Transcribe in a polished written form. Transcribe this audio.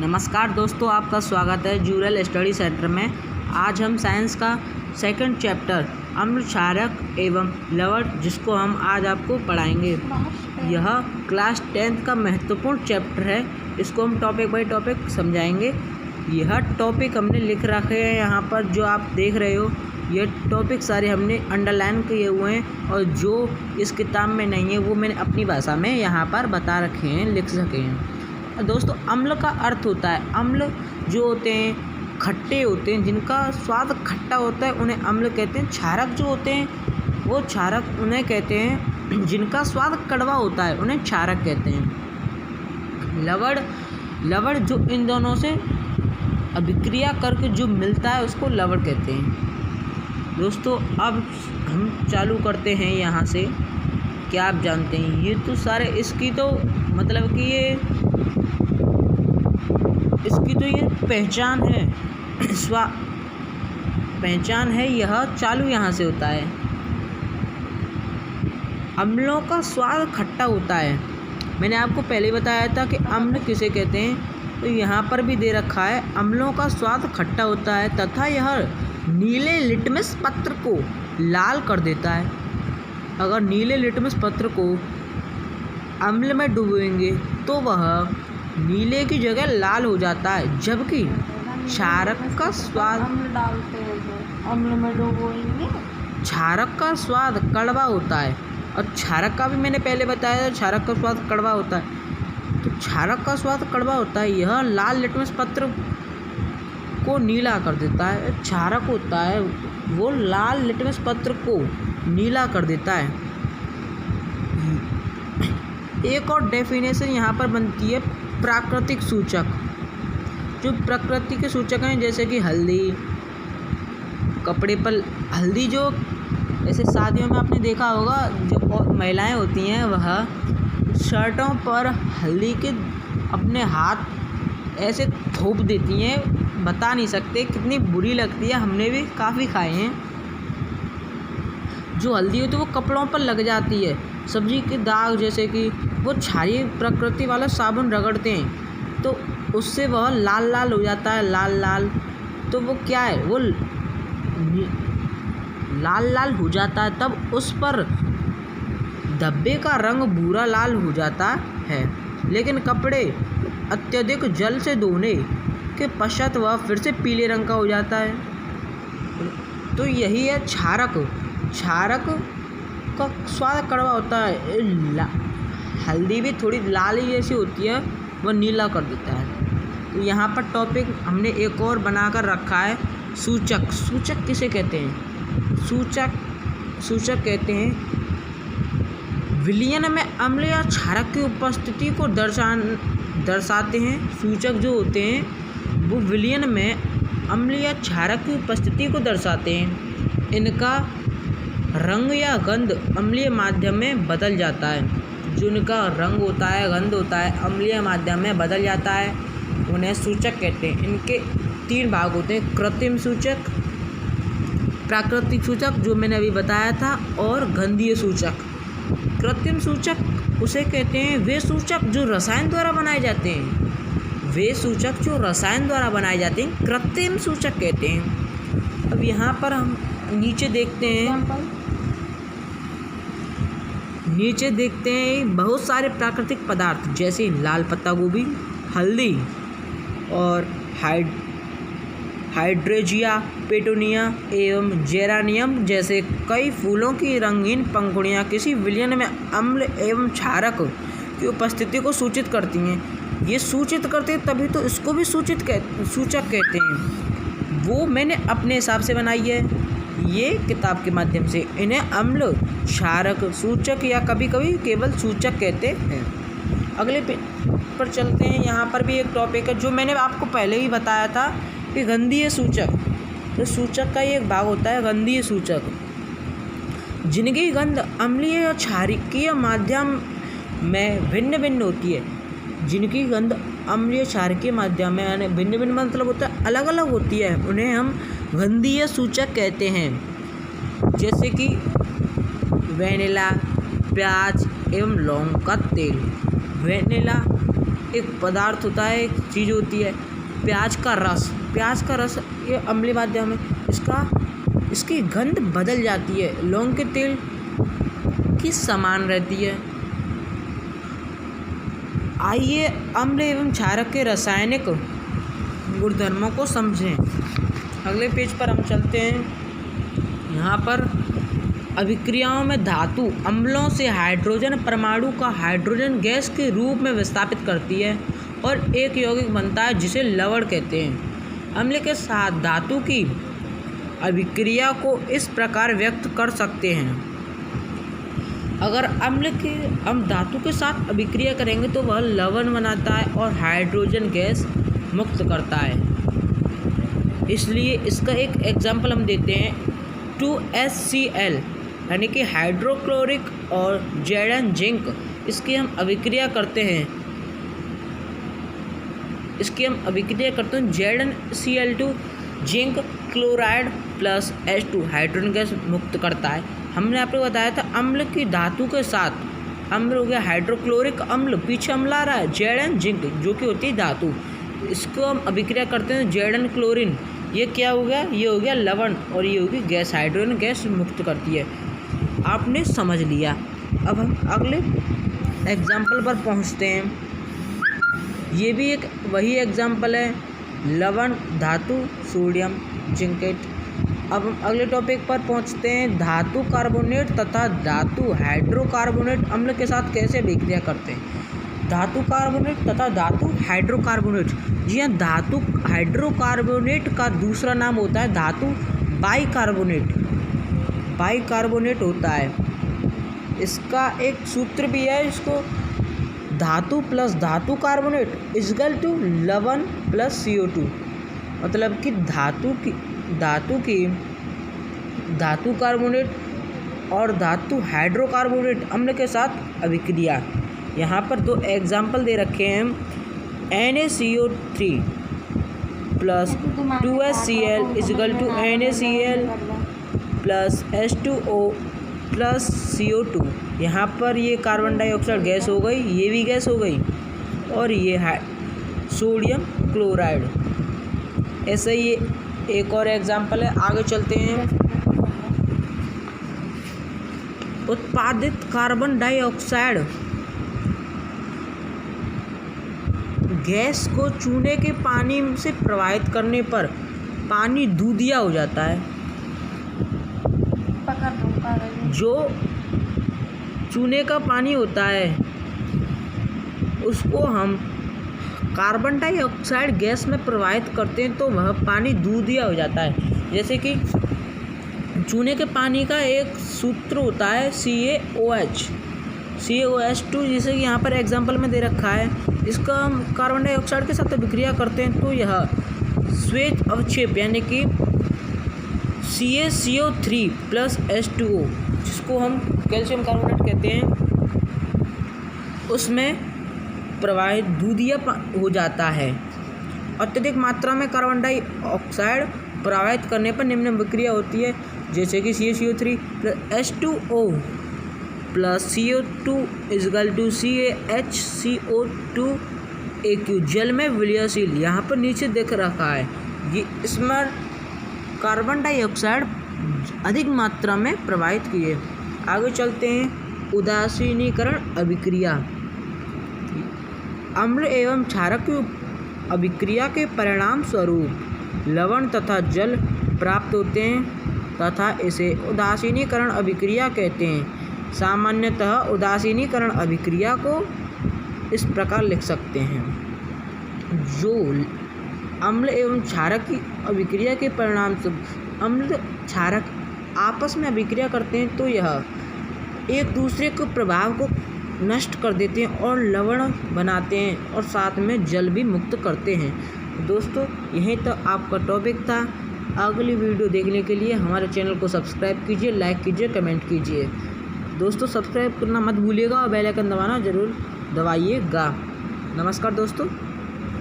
नमस्कार दोस्तों, आपका स्वागत है जूरल स्टडी सेंटर में। आज हम साइंस का सेकंड चैप्टर अम्ल, क्षारक एवं लवण, जिसको हम आज आपको पढ़ाएंगे। यह क्लास 10th का महत्वपूर्ण चैप्टर है। इसको हम टॉपिक बाय टॉपिक समझाएंगे। यह टॉपिक हमने लिख रखे हैं यहाँ पर, जो आप देख रहे हो। ये टॉपिक सारे हमने अंडरलाइन किए हुए हैं, और जो इस किताब में नहीं है वो मैंने अपनी भाषा में यहाँ पर बता रखे हैं, लिख सके हैं। दोस्तों, अम्ल का अर्थ होता है, अम्ल जो होते हैं खट्टे होते हैं, जिनका स्वाद खट्टा होता है, उन्हें अम्ल कहते हैं। क्षारक जो होते हैं वो क्षारक उन्हें कहते हैं, जिनका स्वाद कड़वा होता है, उन्हें क्षारक कहते हैं। लवण जो इन दोनों से अभिक्रिया करके जो मिलता है उसको लवण कहते हैं। दोस्तों, अब हम चालू करते हैं यहाँ से। क्या आप जानते हैं, ये तो सारे इसकी तो मतलब कि ये पहचान है, पहचान है। यह चालू यहाँ से होता है। अम्लों का स्वाद खट्टा होता है। मैंने आपको पहले बताया था कि अम्ल किसे कहते हैं, तो यहाँ पर भी दे रखा है। अम्लों का स्वाद खट्टा होता है तथा यह नीले लिटमस पत्र को लाल कर देता है। अगर नीले लिटमस पत्र को अम्ल में डुबोएंगे तो वह नीले की जगह लाल हो जाता है, जबकि क्षारक का स्वाद अम्ल में डुबोएंगे। क्षारक का स्वाद कड़वा होता है। और क्षारक का भी मैंने पहले बताया था, क्षारक का स्वाद कड़वा होता है। तो क्षारक का स्वाद कड़वा होता है, यह लाल लिटमस पत्र को नीला कर देता है। क्षारक होता है वो लाल लिटमस पत्र को नीला कर देता है। एक और डेफिनेशन यहाँ पर बनती है, प्राकृतिक सूचक। जो प्रकृति के सूचक हैं, जैसे कि हल्दी, कपड़े पर हल्दी, जो जैसे शादियों में आपने देखा होगा, जो महिलाएं होती हैं वह शर्टों पर हल्दी के अपने हाथ ऐसे थोप देती हैं। बता नहीं सकते कितनी बुरी लगती है, हमने भी काफ़ी खाए हैं। जो हल्दी होती है वो कपड़ों पर लग जाती है। सब्जी के दाग, जैसे कि वो क्षारीय प्रकृति वाला साबुन रगड़ते हैं तो उससे वह लाल लाल हो जाता है, लाल लाल। तो वो क्या है, वो लाल लाल हो जाता है, तब उस पर धब्बे का रंग भूरा लाल हो जाता है। लेकिन कपड़े अत्यधिक जल से धोने के पश्चात वह फिर से पीले रंग का हो जाता है। तो यही है क्षारक। क्षारक का स्वाद कड़वा होता है। हल्दी भी थोड़ी लाल ही जैसी होती है, वह नीला कर देता है। तो यहाँ पर टॉपिक हमने एक और बनाकर रखा है, सूचक। सूचक किसे कहते हैं? सूचक कहते हैं विलयन में अम्ल या क्षारक की उपस्थिति को दर्शाते हैं। सूचक जो होते हैं वो विलयन में अम्ल या क्षारक की उपस्थिति को दर्शाते हैं। इनका रंग या गंध अम्लीय माध्यम में बदल जाता है। जो इनका रंग होता है, गंध होता है, अम्लीय माध्यम में बदल जाता है, उन्हें सूचक कहते हैं। इनके 3 भाग होते हैं, कृत्रिम सूचक, प्राकृतिक सूचक जो मैंने अभी बताया था, और गंधीय सूचक। कृत्रिम सूचक उसे कहते हैं वे सूचक जो रसायन द्वारा बनाए जाते हैं। वे सूचक जो रसायन द्वारा बनाए जाते हैं कृत्रिम सूचक कहते हैं। अब यहाँ पर हम नीचे देखते हैं बहुत सारे प्राकृतिक पदार्थ, जैसे लाल पत्ता गोभी, हल्दी और हाइड्रेंजिया, पेटूनिया एवं जेरानियम जैसे कई फूलों की रंगीन पंखुड़ियाँ किसी विलयन में अम्ल एवं क्षारक की उपस्थिति को सूचित करती हैं। ये सूचित करते हैं, तभी तो इसको भी सूचक कहते हैं। वो मैंने अपने हिसाब से बनाई है, ये किताब के माध्यम से। इन्हें अम्ल, क्षारक, सूचक या कभी कभी केवल सूचक कहते हैं। अगले पर चलते हैं। यहाँ पर भी एक टॉपिक है जो मैंने आपको पहले ही बताया था कि गंधीय सूचक। तो सूचक का ही एक भाग होता है गंधीय सूचक, जिनकी गंध अम्लीय और क्षारकीय माध्यम में भिन्न भिन्न होती है। जिनकी गंध अम्लीय क्षारकीय माध्यम में यानी भिन्न भिन्न मतलब होता है अलग अलग होती है, उन्हें हम गंधीय सूचक कहते हैं। जैसे कि वेनिला, प्याज एवं लौंग का तेल। वेनिला एक पदार्थ होता है, एक चीज़ होती है प्याज का रस ये अम्लीय माध्यम है। इसकी गंध बदल जाती है, लौंग के तेल की समान रहती है। आइए अम्ल एवं क्षारक के रासायनिक गुणधर्मों को समझें। अगले पेज पर हम चलते हैं। यहाँ पर अभिक्रियाओं में धातु अम्लों से हाइड्रोजन परमाणु का हाइड्रोजन गैस के रूप में विस्थापित करती है और एक यौगिक बनता है जिसे लवण कहते हैं। अम्ल के साथ धातु की अभिक्रिया को इस प्रकार व्यक्त कर सकते हैं। अगर हम धातु के साथ अभिक्रिया करेंगे तो वह लवण बनाता है और हाइड्रोजन गैस मुक्त करता है। इसलिए इसका एक एग्जाम्पल हम देते हैं 2HCl यानी कि हाइड्रोक्लोरिक और Zn जिंक। इसकी हम अभिक्रिया करते हैं ZnCl2 zinc chloride plus H2 hydrogen gas मुक्त करता है। हमने आपको बताया था अम्ल की धातु के साथ अम्ल हो गया हाइड्रोक्लोरिक अम्ल, पीछे अम्ल आ रहा है Zn जिंक जो कि होती है धातु। इसको हम अभिक्रिया करते हैं Zn क्लोरीन, ये क्या हो गया, ये हो गया लवण और ये होगी गैस, हाइड्रोजन गैस मुक्त करती है। आपने समझ लिया। अब हम अगले एग्जाम्पल पर पहुंचते हैं। ये भी एक वही एग्जाम्पल है, लवण धातु सोडियम जिंकेट। अब हम अगले टॉपिक पर पहुंचते हैं। धातु कार्बोनेट तथा धातु हाइड्रोकार्बोनेट अम्ल के साथ कैसे अभिक्रिया करते हैं। धातु कार्बोनेट तथा धातु हाइड्रोकार्बोनेट, जी हाँ, धातु हाइड्रोकार्बोनेट का दूसरा नाम होता है धातु बाइकार्बोनेट होता है। इसका एक सूत्र भी है, इसको धातु प्लस धातु कार्बोनेट इक्वल टू लवण प्लस CO2, मतलब कि धातु कार्बोनेट और धातु हाइड्रोकार्बोनेट अम्ल के साथ अभिक्रिया। यहाँ पर दो एग्जाम्पल दे रखे हैं। NaCO3 plus 2HCl equal to NaCl plus H2O plus CO2। यहाँ पर ये कार्बन डाइऑक्साइड गैस हो गई, ये भी गैस हो गई, और ये है सोडियम क्लोराइड। ऐसे ही एक और एग्जाम्पल है, आगे चलते हैं। उत्पादित कार्बन डाइऑक्साइड गैस को चूने के पानी से प्रवाहित करने पर पानी दूधिया हो जाता है। जो चूने का पानी होता है उसको हम कार्बन डाइऑक्साइड गैस में प्रवाहित करते हैं तो वह पानी दूधिया हो जाता है। जैसे कि चूने के पानी का एक सूत्र होता है CaOH2, जैसे कि यहाँ पर एग्जांपल में दे रखा है। इसका हम कार्बन डाइऑक्साइड के साथ अभिक्रिया करते हैं तो यह श्वेत अवक्षेप यानी कि CaCO3 प्लस H2O, जिसको हम कैल्शियम कार्बोनेट कहते हैं, उसमें प्रवाहित दूधिया हो जाता है। अत्यधिक मात्रा में कार्बन डाइऑक्साइड प्रवाहित करने पर निम्न अभिक्रिया होती है, जैसे कि CaCO3 plus H2O plus CO2 equal to CaHCO2 जल में विलयनशील। यहाँ पर नीचे देख रखा है, ये इसमें कार्बन डाइऑक्साइड अधिक मात्रा में प्रवाहित किए। आगे चलते हैं। उदासीनीकरण अभिक्रिया। अम्ल एवं क्षारक की अभिक्रिया के परिणाम स्वरूप लवण तथा जल प्राप्त होते हैं तथा इसे उदासीनीकरण अभिक्रिया कहते हैं। सामान्यतः उदासीनीकरण अभिक्रिया को इस प्रकार लिख सकते हैं। जो अम्ल एवं क्षारक की अभिक्रिया के परिणाम स्वरूप अम्ल क्षारक आपस में अभिक्रिया करते हैं तो यह एक दूसरे के प्रभाव को नष्ट कर देते हैं और लवण बनाते हैं और साथ में जल भी मुक्त करते हैं। दोस्तों, यही तो आपका टॉपिक था। अगली वीडियो देखने के लिए हमारे चैनल को सब्सक्राइब कीजिए, लाइक कीजिए, कमेंट कीजिए। दोस्तों, सब्सक्राइब करना मत भूलिएगा और बेल आइकन दबाना ज़रूर दबाइएगा। नमस्कार दोस्तों।